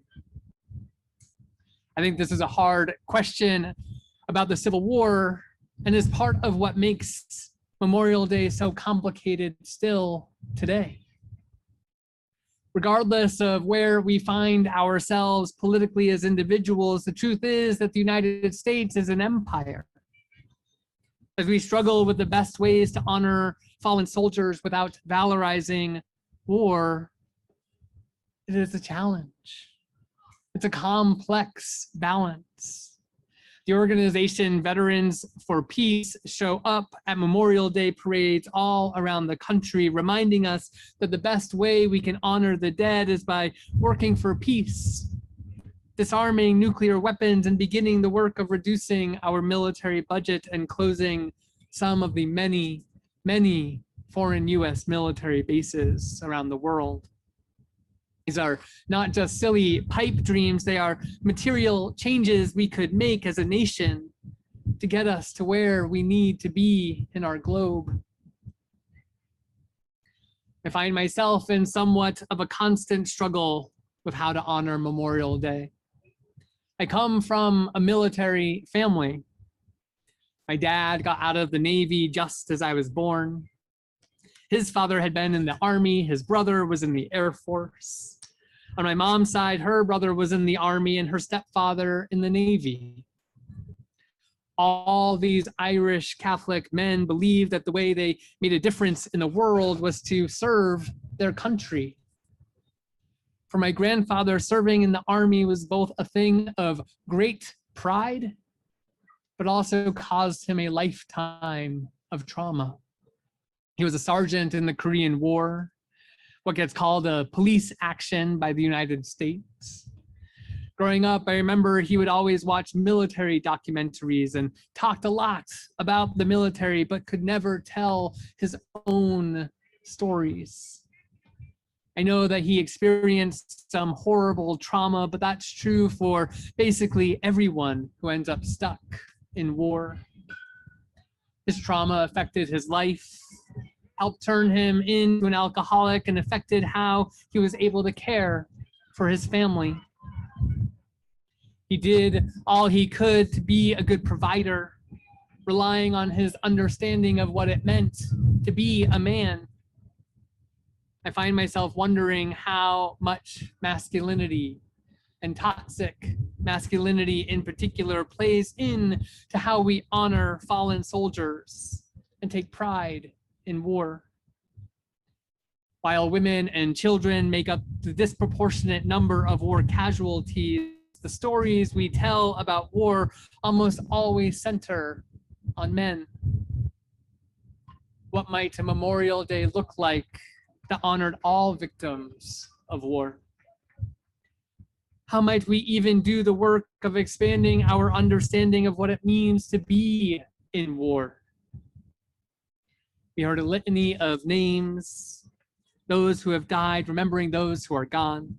I think this is a hard question about the Civil War, and is part of what makes Memorial Day so complicated still today. Regardless of where we find ourselves politically as individuals, the truth is that the United States is an empire. As we struggle with the best ways to honor fallen soldiers without valorizing war, it is a challenge. It's a complex balance. The organization Veterans for Peace show up at Memorial Day parades all around the country, reminding us that the best way we can honor the dead is by working for peace, disarming nuclear weapons, and beginning the work of reducing our military budget and closing some of the many, many foreign US military bases around the world. These are not just silly pipe dreams, they are material changes we could make as a nation to get us to where we need to be in our globe. I find myself in somewhat of a constant struggle with how to honor Memorial Day. I come from a military family. My dad got out of the Navy just as I was born. His father had been in the Army, his brother was in the Air Force. On my mom's side, her brother was in the Army and her stepfather in the Navy. All these Irish Catholic men believed that the way they made a difference in the world was to serve their country. For my grandfather, serving in the Army was both a thing of great pride, but also caused him a lifetime of trauma. He was a sergeant in the Korean War, what gets called a police action by the United States. Growing up, I remember he would always watch military documentaries and talked a lot about the military, but could never tell his own stories. I know that he experienced some horrible trauma, but that's true for basically everyone who ends up stuck in war. His trauma affected his life, helped turn him into an alcoholic, and affected how he was able to care for his family. He did all he could to be a good provider, relying on his understanding of what it meant to be a man. I find myself wondering how much masculinity and toxic masculinity in particular plays in to how we honor fallen soldiers and take pride in war. While women and children make up the disproportionate number of war casualties, the stories we tell about war almost always center on men. What might a Memorial Day look like that honored all victims of war? How might we even do the work of expanding our understanding of what it means to be in war? We heard a litany of names, those who have died, remembering those who are gone.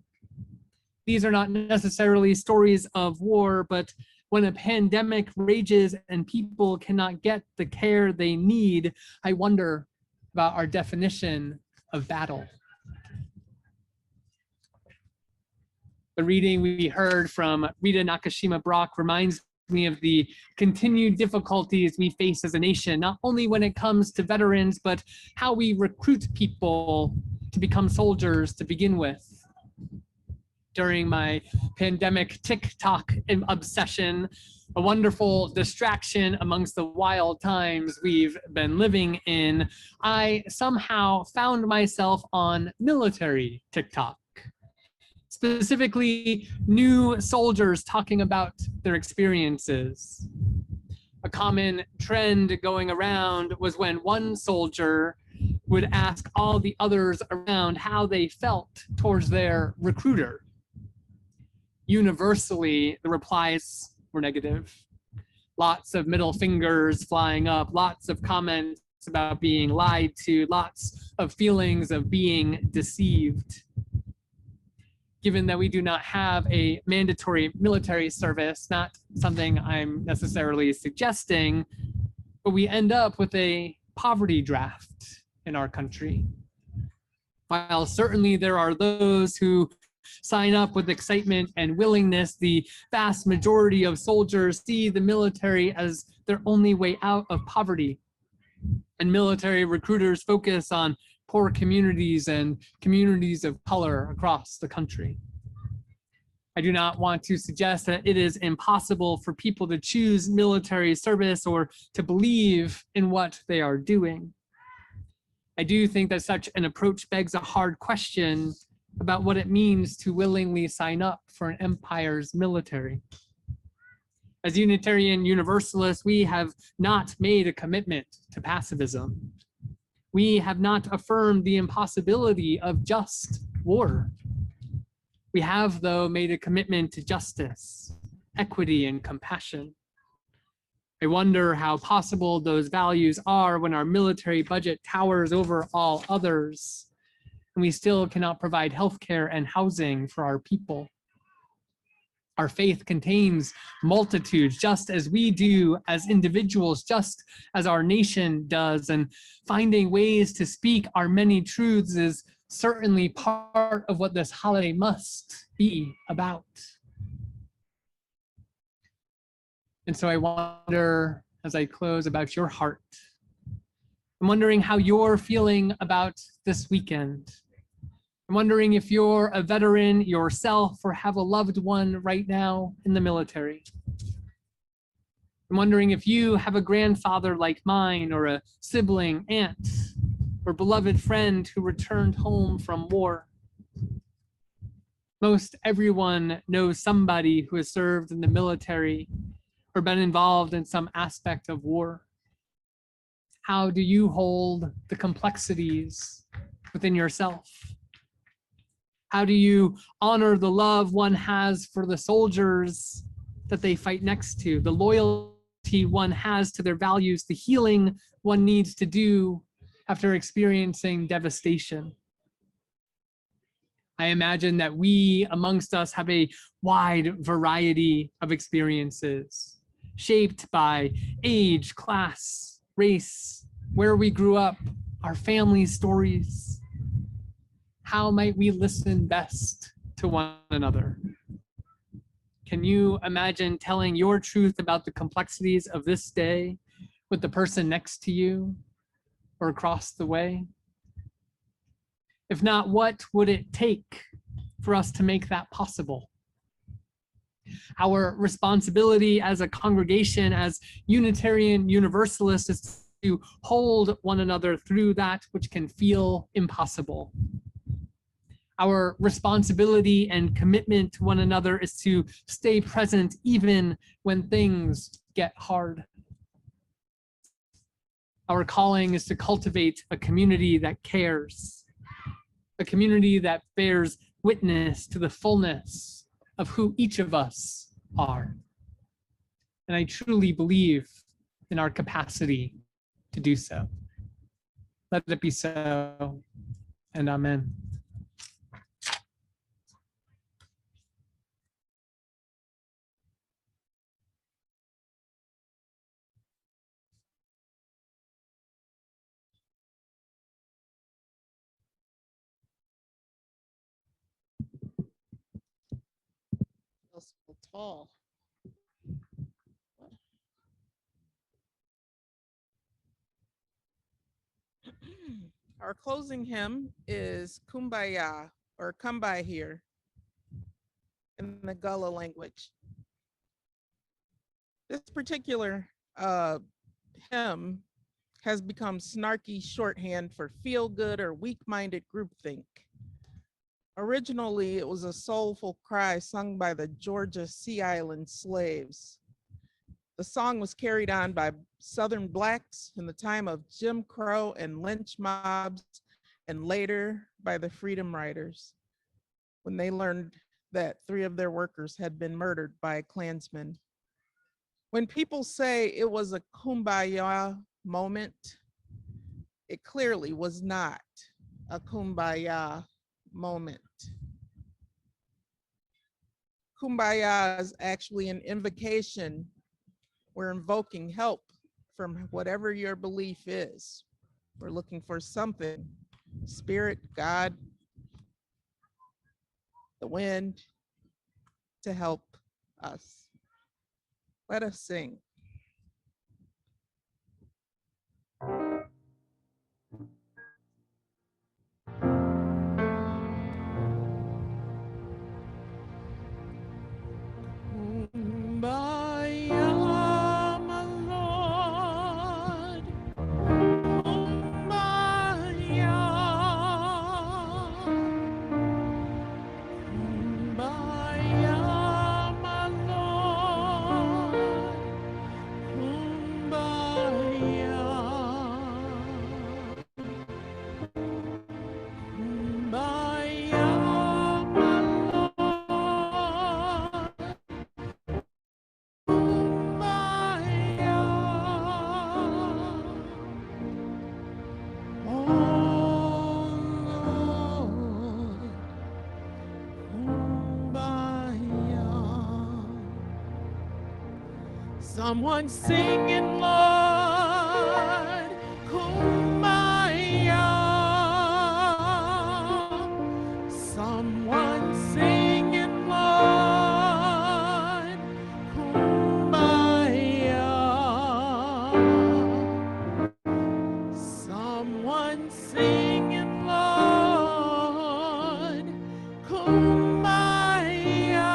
These are not necessarily stories of war, but when a pandemic rages and people cannot get the care they need, I wonder about our definition of battle. The reading we heard from Rita Nakashima Brock reminds me of the continued difficulties we face as a nation, not only when it comes to veterans, but how we recruit people to become soldiers to begin with. During my pandemic TikTok obsession, a wonderful distraction amongst the wild times we've been living in, I somehow found myself on military TikTok. Specifically, new soldiers talking about their experiences. A common trend going around was when one soldier would ask all the others around how they felt towards their recruiter. Universally, the replies were negative. Lots of middle fingers flying up, lots of comments about being lied to, lots of feelings of being deceived. Given that we do not have a mandatory military service, not something I'm necessarily suggesting, but we end up with a poverty draft in our country. While certainly there are those who sign up with excitement and willingness, the vast majority of soldiers see the military as their only way out of poverty. And military recruiters focus on poor communities and communities of color across the country. I do not want to suggest that it is impossible for people to choose military service or to believe in what they are doing. I do think that such an approach begs a hard question about what it means to willingly sign up for an empire's military. As Unitarian Universalists, we have not made a commitment to pacifism. We have not affirmed the impossibility of just war. We have, though, made a commitment to justice, equity, and compassion. I wonder how possible those values are when our military budget towers over all others, and we still cannot provide healthcare and housing for our people. Our faith contains multitudes, just as we do as individuals, just as our nation does, and finding ways to speak our many truths is certainly part of what this holiday must be about. And so I wonder, as I close, about your heart. I'm wondering how you're feeling about this weekend. I'm wondering if you're a veteran yourself or have a loved one right now in the military. I'm wondering if you have a grandfather like mine, or a sibling, aunt, or beloved friend who returned home from war. Most everyone knows somebody who has served in the military or been involved in some aspect of war. How do you hold the complexities within yourself? How do you honor the love one has for the soldiers that they fight next to, the loyalty one has to their values, the healing one needs to do after experiencing devastation? I imagine that we amongst us have a wide variety of experiences shaped by age, class, race, where we grew up, our family stories. How might we listen best to one another? Can you imagine telling your truth about the complexities of this day with the person next to you or across the way? If not, what would it take for us to make that possible? Our responsibility as a congregation, as Unitarian Universalists, is to hold one another through that which can feel impossible. Our responsibility and commitment to one another is to stay present even when things get hard. Our calling is to cultivate a community that cares, a community that bears witness to the fullness of who each of us are. And I truly believe in our capacity to do so. Let it be so, and amen. So tall. Our closing hymn is Kumbaya, or Come By Here, in the Gullah language. This particular hymn has become snarky shorthand for feel good or weak-minded groupthink. Originally, it was a soulful cry sung by the Georgia Sea Island slaves. The song was carried on by Southern Blacks in the time of Jim Crow and lynch mobs, and later by the Freedom Riders when they learned that 3 of their workers had been murdered by a Klansman. When people say it was a kumbaya moment, it clearly was not a kumbaya moment. Kumbaya is actually an invocation. We're invoking help from whatever your belief is. We're looking for something, spirit, God, the wind, to help us. Let us sing. Kumbaya, my Lord. Kumbaya. Kumbaya, my Lord. Kumbaya. Kumbaya, my Lord. Kumbaya. Oh Lord, kumbaya. Someone singing, Lord, kumbaya. Someone singing, Lord, kumbaya. Someone singing, Lord, kumbaya.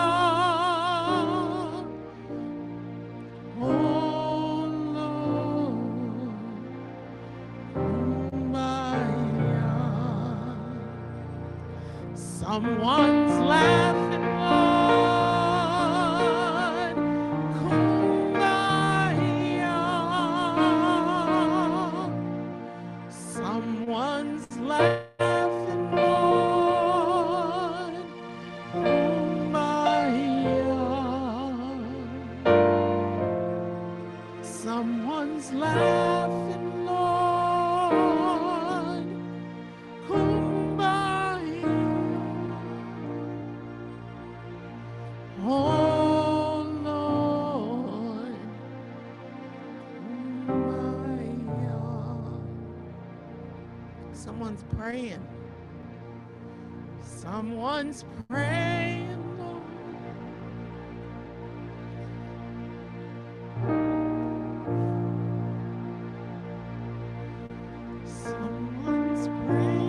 Oh Lord, kumbaya. Someone's laughing, Lord, kumbaya. Someone's laughing, Lord, Someone's praying. Someone's praying, Lord. Someone's praying,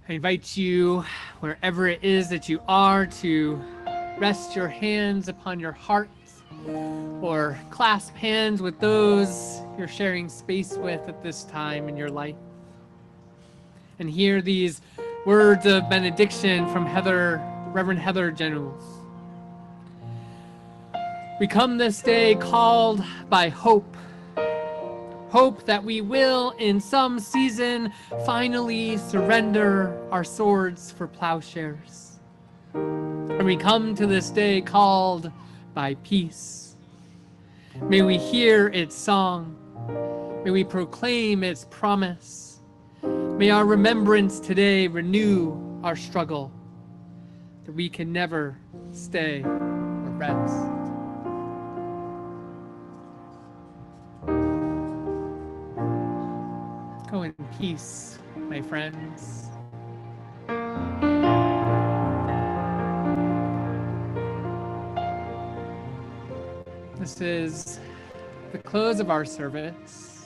I invite you, wherever it is that you are, to rest your hands upon your heart or clasp hands with those you're sharing space with at this time in your life. And hear these words of benediction from Reverend Heather Jennings. We come this day called by hope. Hope that we will, in some season, finally surrender our swords for plowshares. And we come to this day called by peace. May we hear its song. May we proclaim its promise. May our remembrance today renew our struggle, that we can never stay or rest. Go in peace, my friends. This is the close of our service.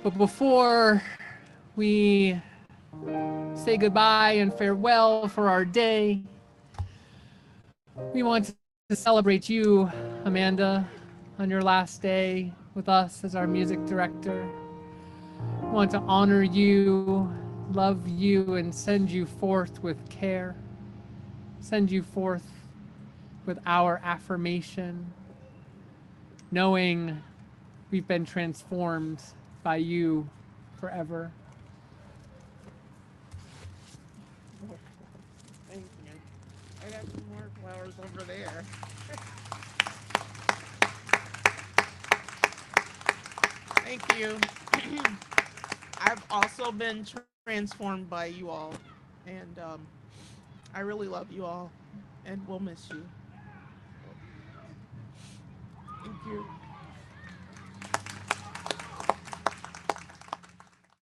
But before we say goodbye and farewell for our day, we want to celebrate you, Amanda, on your last day with us as our music director. We want to honor you, love you, and send you forth with care. Send you forth with our affirmation, knowing we've been transformed by you forever. Thank you. I got some more flowers over there. Thank you. I've also been transformed by you all, and I really love you all, and we'll miss you. Thank you.